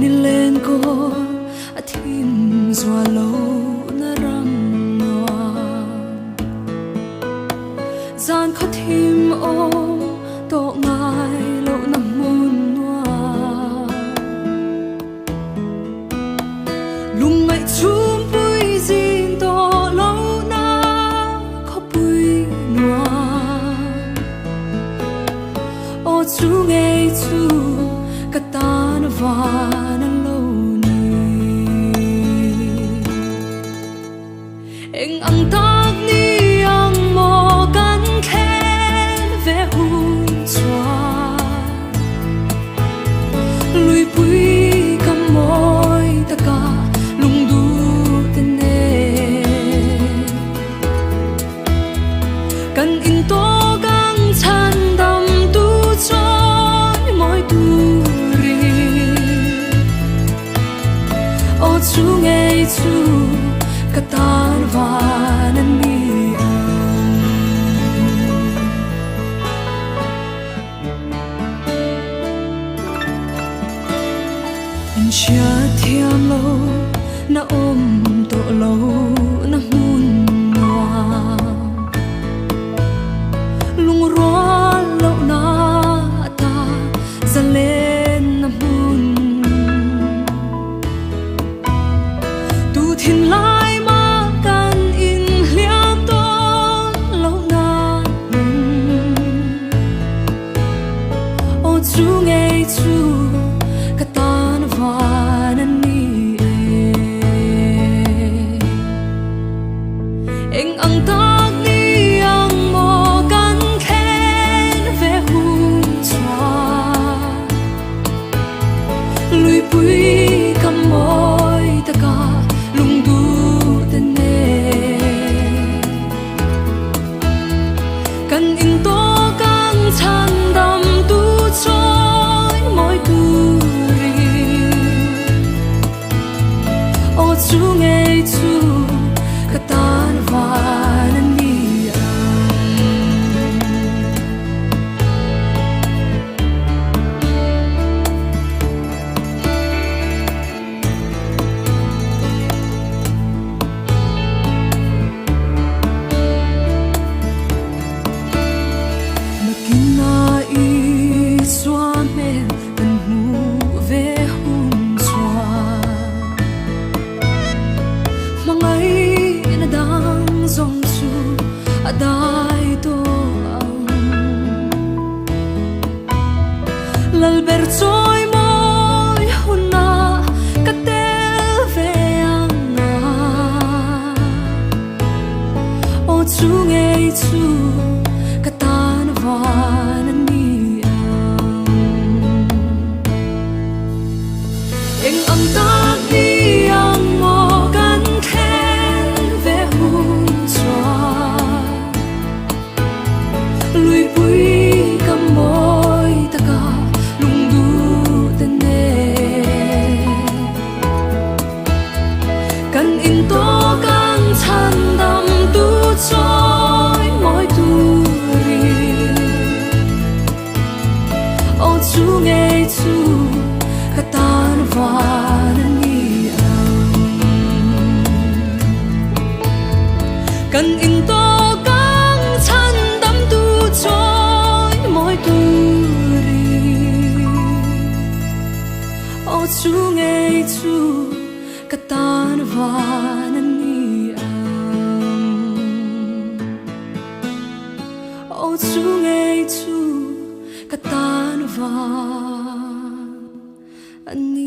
ni lên ko athim zwa lo na ram noa zan kho thim o to ngai lo na mun noa lung ngai chum pui zin to lo na kho pui noa o chu ngai chu katan van alone eng ang tak ni ang mo kan khen ve hun chua lui pui kam moi ta ka lung du ten ne kan in to gang chan dam tu choi moi tu chu ngay chu katan van ni in chia thiam lo na ôm to lo na mun noa lung ro lo na ta za lên na mun thiên lai ma kan in liam to lâu na o chu ngay chu katan van ni eng ang tak ni ang mo kan khen ve hun chua lui pui kam moi ta ka lung du ten ne kan in to kang chan dam tu choi moi tu ri o chu ngay chu katan van ni adai to ang lalber choi moi hunna katel ve anga o chu ngay chu katan van ni eng ang tak ni ang mo kan khen ve hun chua lui pui kam moi ta ka lung du ten ne kan in to kang chan dam tu choi moi tu ri o chu ngay chu katan van ni kan in to chu ngay chu katan van ni o chu ngay chu katan van ni